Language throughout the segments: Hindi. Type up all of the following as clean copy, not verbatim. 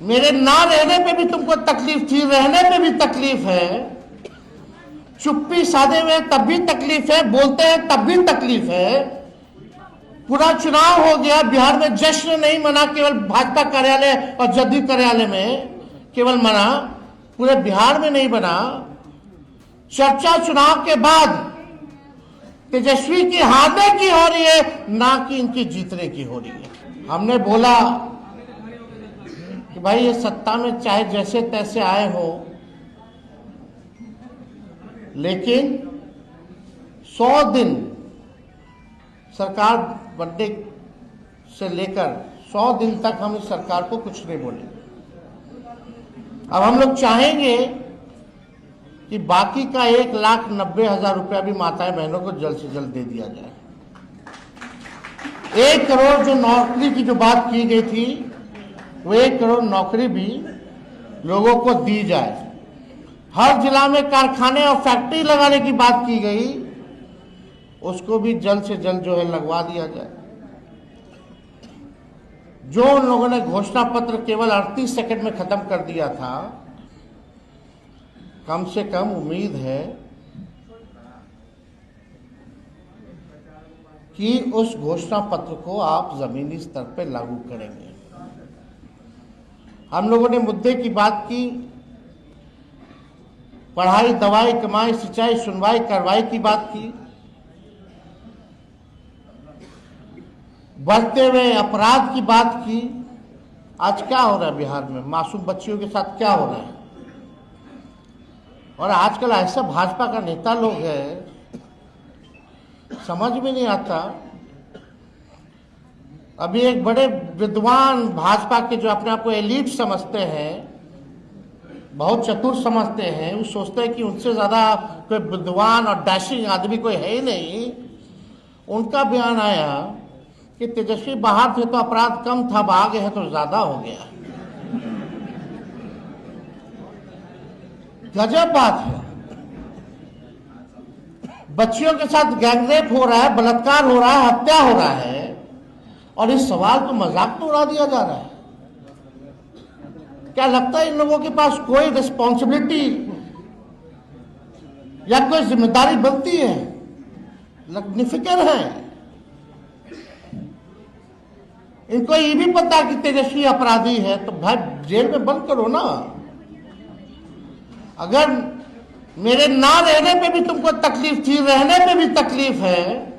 मेरे ना रहने पे भी तुमको तकलीफ थी, रहने पे भी तकलीफ है, चुप्पी साधे हुए तब भी तकलीफ है, बोलते हैं तब भी तकलीफ है। पूरा चुनाव हो गया, बिहार में जश्न नहीं मना, केवल भाजपा कार्यालय और जदयू कार्यालय में केवल मना, पूरे बिहार में नहीं बना। चर्चा चुनाव के बाद तेजस्वी की हारने की हो रही है, ना कि इनकी जीतने की हो रही है। हमने बोला कि भाई ये सत्ता में चाहे जैसे तैसे आए हो, लेकिन 100 दिन सरकार बनने से लेकर 100 दिन तक हम इस सरकार को कुछ नहीं बोले। अब हम लोग चाहेंगे कि बाकी का 1,90,000 रुपया भी माताएं बहनों को जल्द से जल्द दे दिया जाए। 1 करोड़ जो नौकरी की जो बात की गई थी, वो 1 करोड़ नौकरी भी लोगों को दी जाए। हर जिला में कारखाने और फैक्ट्री लगाने की बात की गई, उसको भी जल्द से जल्द जो है लगवा दिया जाए। जो उन लोगों ने घोषणा पत्र केवल 38 सेकंड में खत्म कर दिया था, कम से कम उम्मीद है कि उस घोषणा पत्र को आप जमीनी स्तर पर लागू करेंगे। हम लोगों ने मुद्दे की बात की, पढ़ाई, दवाई, कमाई, सिंचाई, सुनवाई, कार्रवाई की बात की, बढ़ते हुए अपराध की बात की। आज क्या हो रहा है बिहार में, मासूम बच्चियों के साथ क्या हो रहा है? और आजकल ऐसा भाजपा का नेता लोग है, समझ में नहीं आता। अभी एक बड़े विद्वान भाजपा के जो अपने आप को एलीट समझते हैं, बहुत चतुर समझते हैं, वो सोचते हैं कि उनसे ज्यादा कोई विद्वान और डैशिंग आदमी कोई है ही नहीं। उनका बयान आया कि तेजस्वी बाहर थे तो अपराध कम था, आ गए हैं तो ज्यादा हो गया। गजब बात है। बच्चियों के साथ गैंगरेप हो रहा है, बलात्कार हो रहा है, हत्या हो रहा है, और इस सवाल को मजाक में उड़ा दिया जा रहा है। क्या लगता है इन लोगों के पास कोई रिस्पॉन्सिबिलिटी या कोई जिम्मेदारी बनती है? निफिक्र है। इनको ये भी पता कि तेजस्वी अपराधी है, तो भाई जेल में बंद करो ना। अगर मेरे ना रहने पे भी तुमको तकलीफ थी, रहने पे भी तकलीफ है,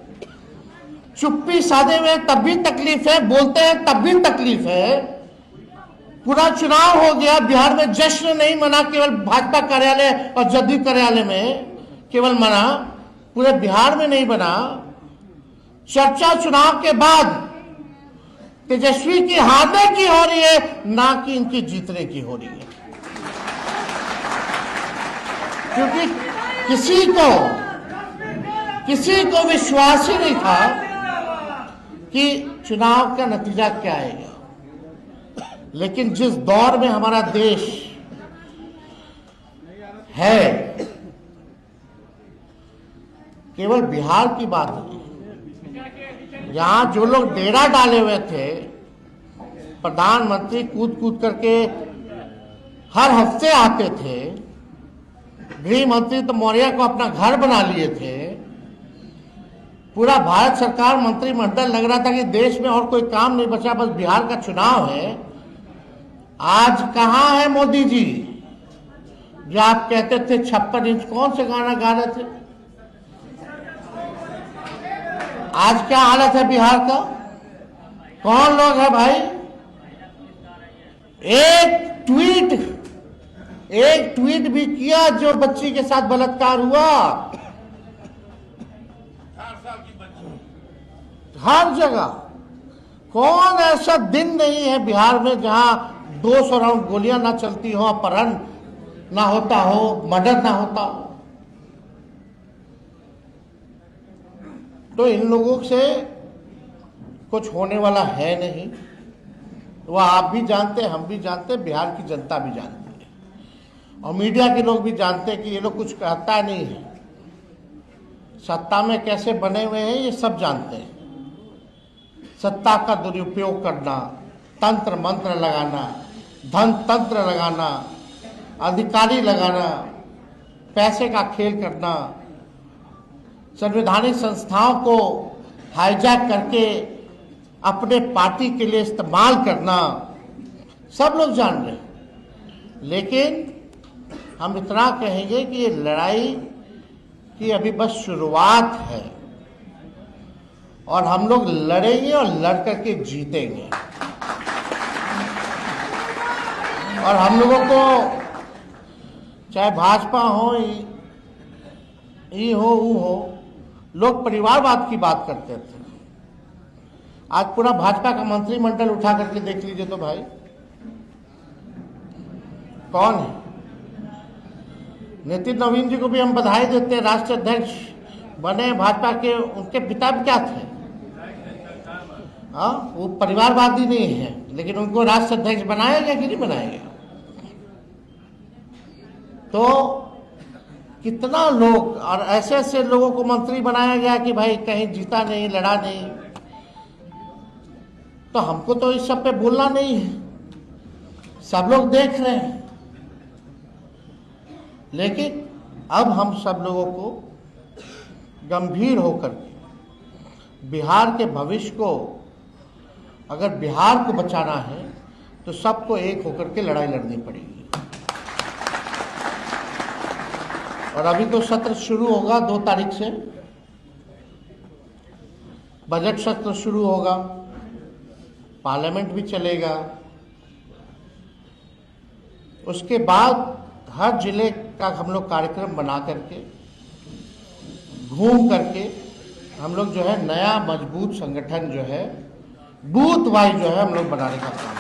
चुप्पी साधे हुए तब भी तकलीफ है, बोलते हैं तब भी तकलीफ है। पूरा चुनाव हो गया, बिहार में जश्न नहीं मना, केवल भाजपा कार्यालय और जदयू कार्यालय में केवल मना, पूरे बिहार में नहीं बना। चर्चा चुनाव के बाद तेजस्वी की हारने की हो रही है, ना कि इनकी जीतने की हो रही है। क्योंकि किसी को विश्वास ही नहीं था कि चुनाव का नतीजा क्या आएगा। लेकिन जिस दौर में हमारा देश है, केवल बिहार की बात नहीं, यहां जो लोग डेरा डाले हुए थे, प्रधानमंत्री कूद कूद करके हर हफ्ते आते थे, गृह मंत्री तो मौर्य को अपना घर बना लिए थे, पूरा भारत सरकार मंत्रिमंडल लग रहा था कि देश में और कोई काम नहीं बचा, बस बिहार का चुनाव है। आज कहां है मोदी जी, जो आप कहते थे 56 इंच, कौन से गाना गा रहे थे? आज क्या हालत है बिहार का? कौन लोग है भाई? एक ट्वीट भी किया जो बच्ची के साथ बलात्कार हुआ? हर जगह कौन ऐसा दिन नहीं है बिहार में जहां 200 राउंड गोलियां ना चलती हो, अपहरण ना होता हो, मर्डर ना होता हो। तो इन लोगों से कुछ होने वाला है नहीं। वो आप भी जानते हैं, हम भी जानते हैं, बिहार की जनता भी जानती है, और मीडिया के लोग भी जानते हैं कि ये लोग कुछ कहता नहीं है। सत्ता में कैसे बने हुए हैं ये सब जानते हैं। सत्ता का दुरुपयोग करना, तंत्र मंत्र लगाना, धन तंत्र लगाना, अधिकारी लगाना, पैसे का खेल करना, संवैधानिक संस्थाओं को हाईजैक करके अपने पार्टी के लिए इस्तेमाल करना, सब लोग जान रहे हैं। लेकिन हम इतना कहेंगे कि ये लड़ाई की अभी बस शुरुआत है और हम लोग लड़ेंगे और लड़ करके जीतेंगे। और हम लोगों को चाहे भाजपा हो, ई हो, ऊ हो, लोग परिवारवाद की बात करते थे। आज पूरा भाजपा का मंत्रिमंडल उठा करके देख लीजिए तो भाई कौन है। नितिन नवीन जी को भी हम बधाई देते हैं, राष्ट्रीय अध्यक्ष बने भाजपा के। उनके पिता भी क्या थे? हाँ, वो परिवारवादी नहीं है, लेकिन उनको राष्ट्रीय अध्यक्ष बनाया गया कि नहीं बनाया गया? तो कितना लोग और ऐसे ऐसे लोगों को मंत्री बनाया गया कि भाई कहीं जीता नहीं, लड़ा नहीं। तो हमको तो इस सब पे बोलना नहीं है, सब लोग देख रहे हैं। लेकिन अब हम सब लोगों को गंभीर होकर बिहार के भविष्य को, अगर बिहार को बचाना है तो सबको एक होकर के लड़ाई लड़नी पड़ेगी। और अभी तो सत्र शुरू होगा 2 तारीख से, बजट सत्र शुरू होगा, पार्लियामेंट भी चलेगा। उसके बाद हर जिले का हम लोग कार्यक्रम बना करके, घूम करके हम लोग जो है नया मजबूत संगठन जो है बूथ वाइज जो है हम लोग बनाने का काम